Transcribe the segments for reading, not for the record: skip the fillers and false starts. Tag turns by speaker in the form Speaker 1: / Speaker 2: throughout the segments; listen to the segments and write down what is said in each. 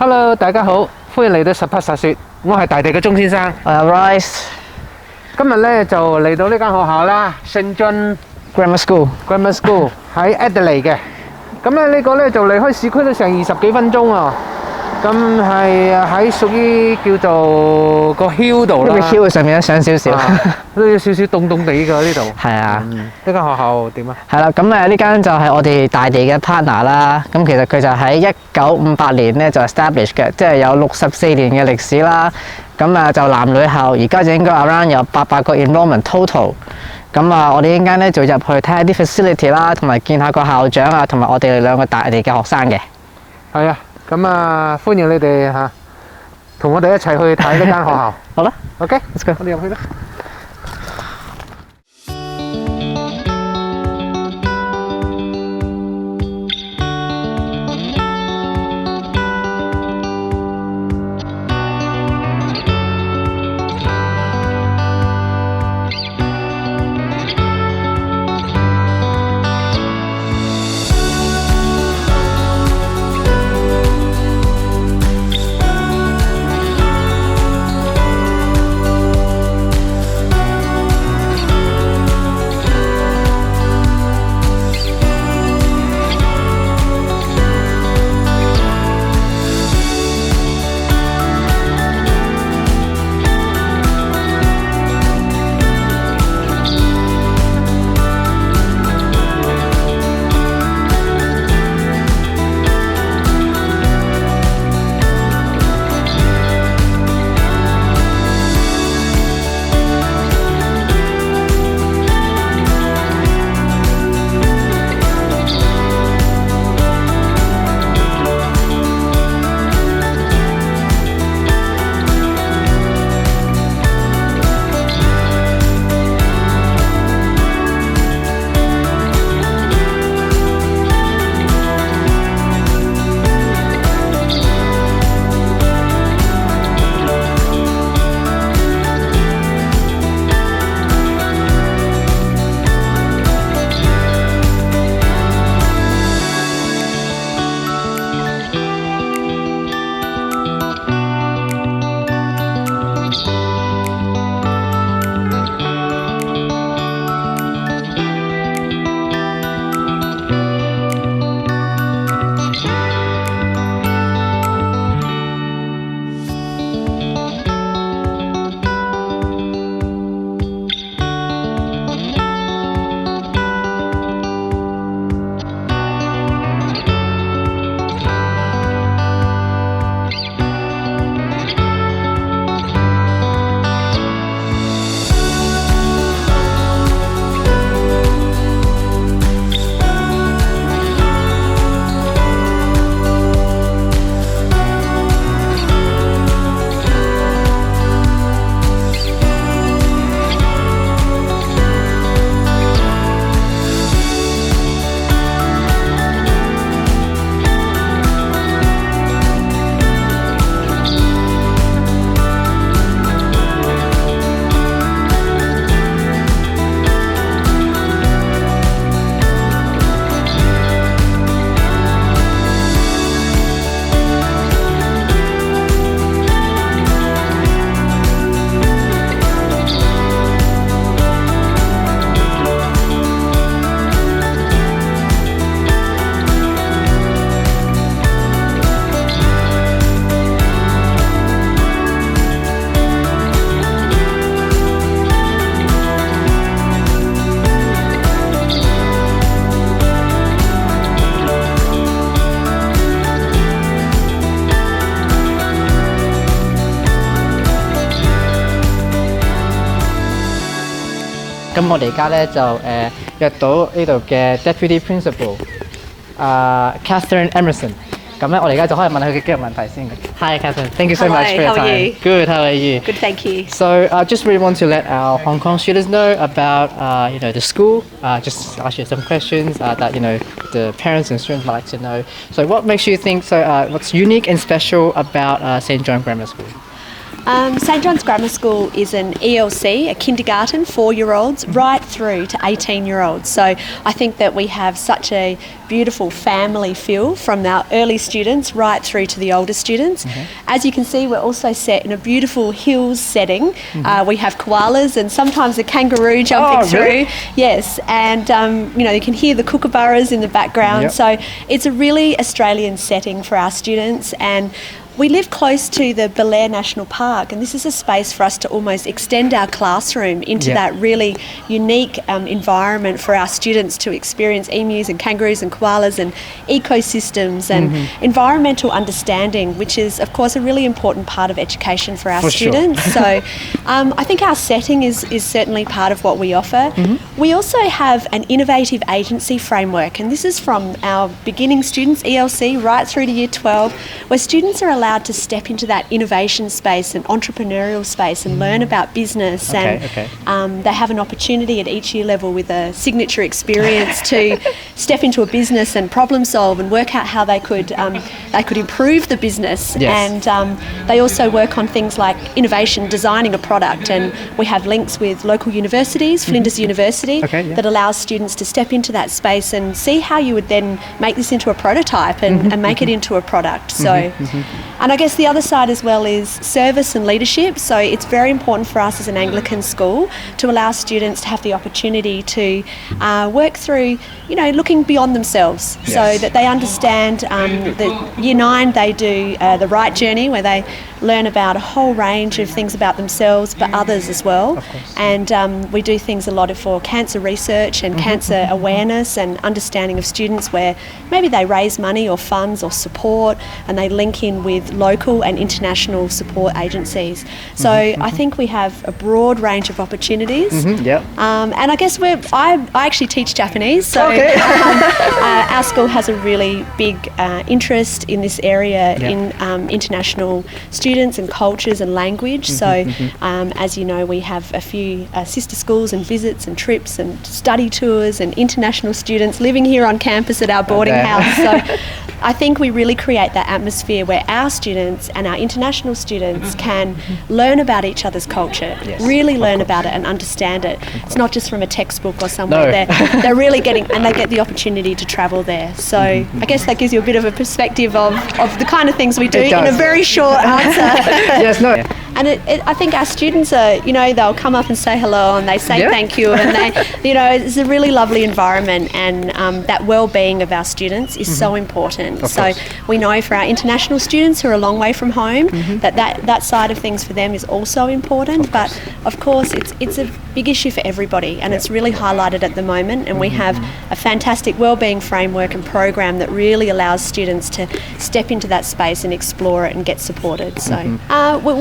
Speaker 1: Hello， 大家好，歡迎嚟到實拍實說，我係大地嘅鐘先生。
Speaker 2: 我係 Rice。
Speaker 1: 今日咧就嚟到呢間學校啦，聖津
Speaker 2: Grammar School
Speaker 1: 喺 Adelaide 嘅。咁咧呢個咧就離開市區都成20幾分鐘啊。咁係喺屬於叫做個 hill 度啦。
Speaker 2: 呢個 hill 上面上少少，
Speaker 1: 都有少少凍凍地㗎呢度。
Speaker 2: 係啊。
Speaker 1: 呢間學校點啊？
Speaker 2: 係啦，咁呢間就係我哋大地嘅 partner 啦。咁其實佢就喺1958年咧就 establish 嘅，即係有64年嘅歷史啦。咁就男女校，而家就應該 around 有800個 enrollment total。咁我哋一陣間咧就入去睇下啲 facility 啦，同埋見下個校長啊，同埋我哋兩個大地嘅學生嘅。
Speaker 1: 係啊，咁歡迎你哋嚇，同我哋一齊去睇呢間學校。
Speaker 2: 好啦
Speaker 1: ，OK，let's go，我哋入去啦。
Speaker 2: 咁我哋而家咧就約到呢度嘅 Deputy Principal Catherine Emerson。咁咧我哋而家就可以問佢嘅幾個問題先。Hi Catherine, thank you so much for your time.
Speaker 3: How are you?
Speaker 2: Good, how are you?
Speaker 3: Good, thank you.
Speaker 2: So just really want to let our Hong Kong students know about the school. Just ask you some questions that the parents and students might like to know. So what makes you think what's unique and special about St. John Grammar School?
Speaker 3: St John's Grammar School is an ELC, a kindergarten, 4-year-olds, right through to 18-year-olds. So I think that we have such a beautiful family feel from our early students right through to the older students. As you can see, we're also set in a beautiful hills setting. We have koalas and sometimes a kangaroo jumping through.
Speaker 1: Really?
Speaker 3: Yes, and you can hear the kookaburras in the background.
Speaker 1: Yep.
Speaker 3: So it's a really Australian setting for our students, and we live close to the Belair National Park, and this is a space for us to almost extend our classroom into that really unique environment for our students to experience emus and kangaroos and koalas and ecosystems and environmental understanding, which is, of course, a really important part of education for our students. So I think our setting is certainly part of what we offer. We also have an innovative agency framework, and this is from our beginning students, ELC, right through to Year 12, where students are allowed to step into that innovation space and entrepreneurial space and learn about business. They have an opportunity at each year level with a signature experience to step into a business and problem solve and work out how they could improve the business. And they also work on things like innovation, designing a product, and we have links with local universities, Flinders University, that allows students to step into that space and see how you would then make this into a prototype and make it into a product. So. And I guess the other side as well is service and leadership. So it's very important for us as an Anglican school to allow students to have the opportunity to work through, looking beyond themselves, so that they understand that Year 9 they do the Right Journey, where they learn about a whole range of things about themselves, but others as well. And we do things a lot for cancer research and cancer awareness and understanding of students, where maybe they raise money or funds or support, and they link in with local and international support agencies. So I think we have a broad range of opportunities. And I guess I actually teach Japanese, so our school has a really big interest in this area in international students and cultures and language. So as you know, we have a few sister schools and visits and trips and study tours and international students living here on campus at our boarding house. So I think we really create that atmosphere where our students and our international students can learn about each other's culture, really learn about it and understand it. It's not just from a textbook or somewhere. They're really getting, and they get the opportunity to travel there. So I guess that gives you a bit of a perspective of the kind of things we do in a very short answer. And I think our students are, they'll come up and say hello and they say thank you, and they, it's a really lovely environment, and that well-being of our students is so important. So we know for our international students who are a long way from home, that side of things for them is also important. But of course, it's a big issue for everybody, and it's really highlighted at the moment. And we have a fantastic well-being framework and program that really allows students to step into that space and explore it and get supported. So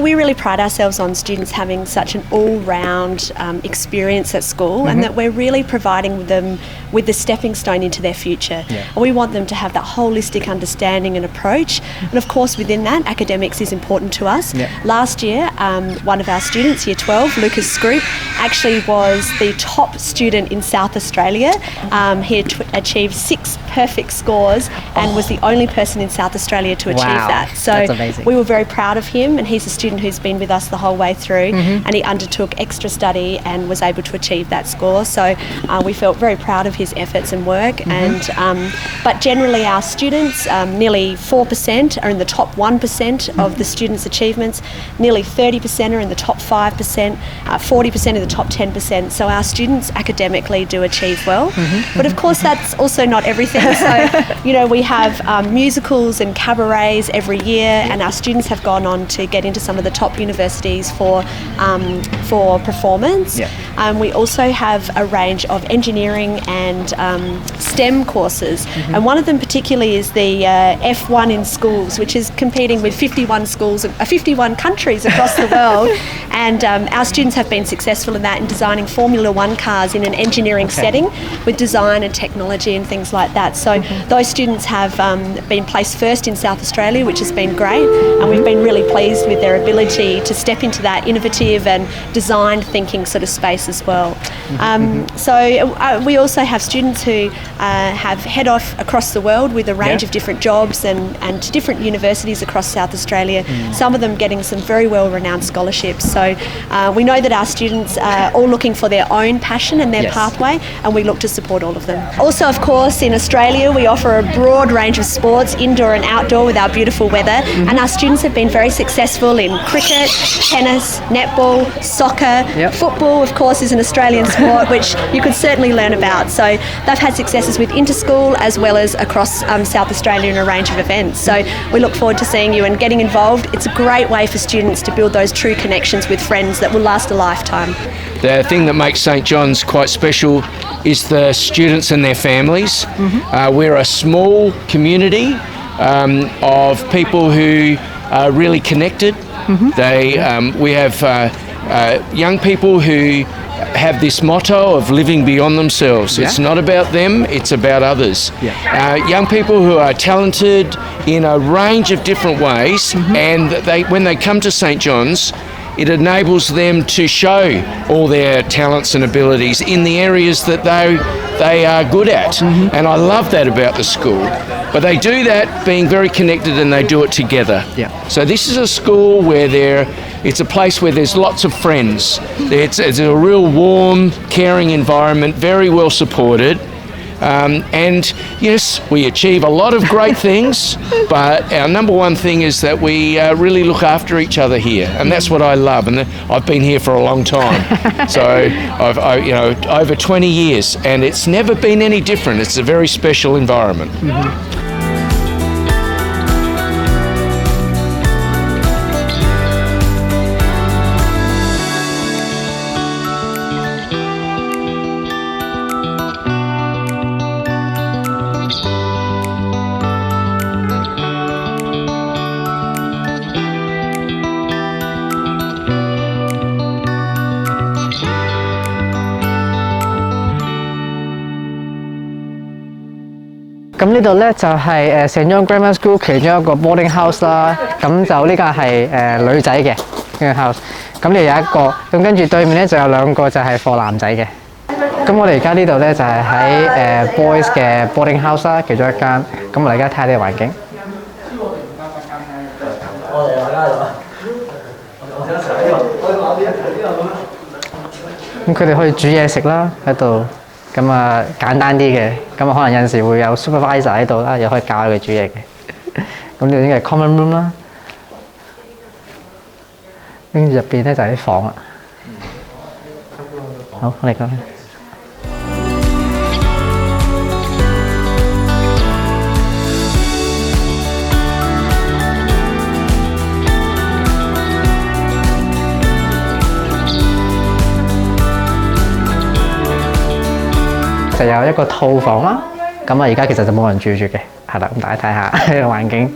Speaker 3: we really pride ourselves on students having such an all-round experience at school, and that we're really providing them with the stepping stone into their future. We want them to have that holistic understanding and approach, and of course within that, academics is important to us. Last year, one of our students, Year 12, Lucas Scroop, actually was the top student in South Australia. He achieved 6 perfect scores and was the only person in South Australia to achieve that. So
Speaker 2: that's amazing.
Speaker 3: We were very proud of him, and he's a student who's been with us the whole way through, and he undertook extra study and was able to achieve that score. So we felt very proud of his efforts and work. And but generally our students, nearly 4% are in the top 1% of the students' achievements, nearly 30% are in the top 5%, 40% in the top 10%. So our students academically do achieve well. But of course that's also not everything. So we have musicals and cabarets every year, and our students have gone on to get into some of the top universities for performance. We also have a range of engineering and STEM courses, and one of them particularly is the F1 in schools, which is competing with 51 schools, 51 countries across the world, and our students have been successful in that, in designing Formula 1 cars in an engineering setting with design and technology and things like that. So those students have been placed first in South Australia, which has been great, and we've been really pleased with their ability opportunity to step into that innovative and design thinking sort of space as well. We also have students who have head off across the world with a range of different jobs and to different universities across South Australia, some of them getting some very well-renowned scholarships. So we know that our students are all looking for their own passion and their pathway, and we look to support all of them. Also, of course, in Australia, we offer a broad range of sports, indoor and outdoor, with our beautiful weather, and our students have been very successful in cricket, tennis, netball, soccer, football, of course, is an Australian sport which you could certainly learn about. So they've had successes with interschool as well as across South Australia in a range of events. So we look forward to seeing you and getting involved. It's a great way for students to build those true connections with friends that will last a lifetime.
Speaker 4: The thing that makes St John's quite special is the students and their families. We're a small community of people who are really connected. We have young people who have this motto of living beyond themselves. It's not about them, it's about others. Young people who are talented in a range of different ways, and when they come to St John's, it enables them to show all their talents and abilities in the areas that they are good at. And I love that about the school. But they do that being very connected, and they do it together. So this is a school where it's a place where there's lots of friends. It's a real warm, caring environment, very well supported. And yes, we achieve a lot of great things, but our number one thing is that we really look after each other here, and that's what I love. And I've been here for a long time, so I've over 20 years, and it's never been any different. It's a very special environment.
Speaker 2: 咁呢度咧就係St John Grammar School 其中一個 boarding house 啦。咁就呢個係女仔嘅呢個 house。咁呢度有一個，咁跟住對面咧就有兩個就係課男仔嘅。咁我哋而家呢度咧就係喺boys 嘅 boarding house 啦，其中一間。咁我哋而家睇下呢個環境。咁佢哋可以煮嘢食啦喺度。咁啊簡單啲嘅，咁啊可能有陣時會有 supervisor 喺度啦，又可以教佢煮嘢嘅。咁呢度應該係 common room 啦，跟住入邊咧就係啲房啦。好，我哋講。就有一個套房啦，咁啊而家其實就冇人住嘅，係啦，咁大家睇下呢個環境。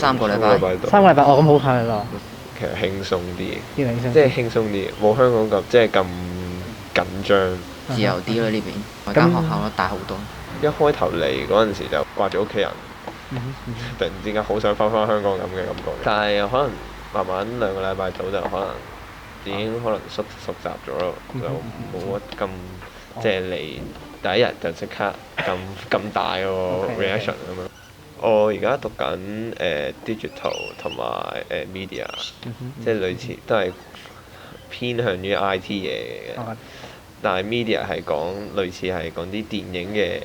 Speaker 5: 3個禮拜
Speaker 2: 3個禮拜，哦咁好快咯。
Speaker 6: 其實輕鬆啲，
Speaker 2: 啲輕鬆，
Speaker 6: 即係輕鬆啲，冇香港咁即係咁緊張。
Speaker 5: 自由啲咯呢邊，我間學校都大好多。
Speaker 6: 一開頭嚟嗰陣時就掛住屋企人，突然之間好想翻香港咁嘅感覺。但係可能慢慢2個禮拜到就可能已經可能熟習咗咯，就冇乜咁即係嚟第一日就即刻咁大個 reaction 咁樣。我而家讀緊digital 同埋media，即係類似都係偏向於 IT 嘢嘅。但係 media 係類似係講啲電影嘅，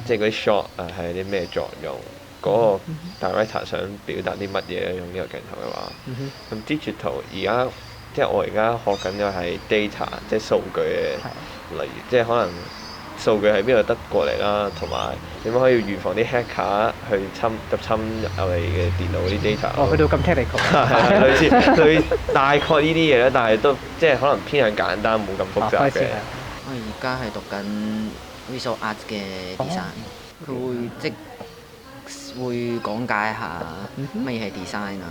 Speaker 6: 即係嗰啲 shot 係啲咩作用，嗰個 director 想表達啲乜嘢用呢個鏡頭嘅話，咁 digital 而家即係我而家學緊嘅係 data， 即係數據嘅，例如即係可能數據喺邊度得過嚟啦，同埋點樣可以預防啲 hacker 去入侵我哋嘅電腦嗰啲 data。
Speaker 1: 哦，去到咁 technical。
Speaker 6: 類似大概呢啲嘢咧，但係都即係可能偏向簡單，冇咁複雜嘅。
Speaker 5: 我而家係讀緊 visual art 嘅 design，佢會即會講解下乜嘢係 design 啊，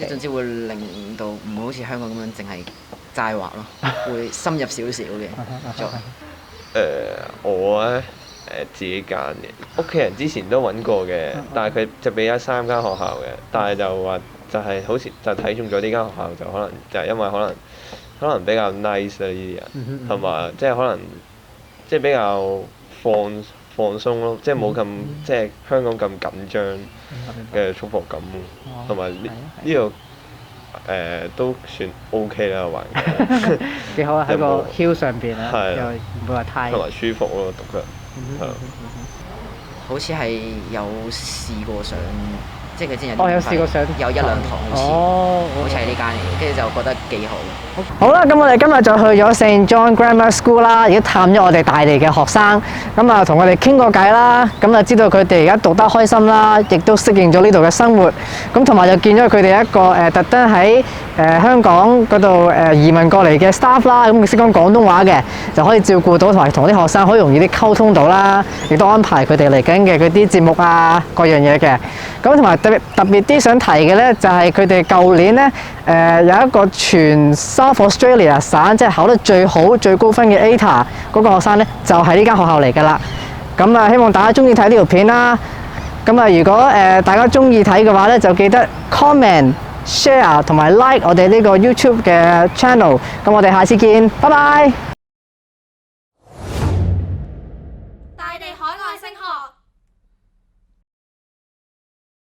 Speaker 5: 甚至會令到唔會好似香港咁樣淨係齋畫咯，會深入少少嘅。
Speaker 6: 我咧自己揀嘅，屋企人之前都揾過嘅，但係佢就俾咗3間學校嘅，但係就話就係好似就睇中咗呢間學校，就可能就係因為可能比較 nice 啦呢啲人，同埋即係可能即係比較放鬆咯，即係冇咁即係香港咁緊張嘅束縛感，同埋呢度都算 OK 啦環境。
Speaker 1: 幾好啊！喺個 hill 上邊啊，又唔會話太
Speaker 6: 同埋舒服咯，讀得係。
Speaker 5: 好似係有試過上，即係佢之前
Speaker 1: 有試過上
Speaker 5: 有1、2堂好似係呢間嚟嘅，跟住就覺得幾好。
Speaker 2: 好啦，咁我哋今日就去咗 St. John Grammar School 啦，亦都探咗我哋大地嘅學生，咁啊同我哋傾過偈啦，咁啊知道佢哋而家讀得開心啦，亦都適應咗呢度嘅生活，咁同埋就見咗佢哋一個特登喺香港嗰度移民過嚟嘅 staff 啦，咁佢識講廣東話嘅，就可以照顧到同埋同啲學生可以容易啲溝通到啦，亦都安排佢哋嚟緊嘅嗰啲節目啊各樣嘢嘅，咁同埋特別啲想提嘅咧，就係佢哋舊年咧有一個全 South Australia 省即係考得最好最高分嘅 ATA 嗰個學生咧，就係呢間學校嚟㗎啦。咁啊，希望大家中意睇呢條片啦。咁啊，如果大家中意睇嘅話咧，就記得 comment、share 同埋 like 我哋呢個 YouTube 嘅 channel。咁我哋下次見，拜拜。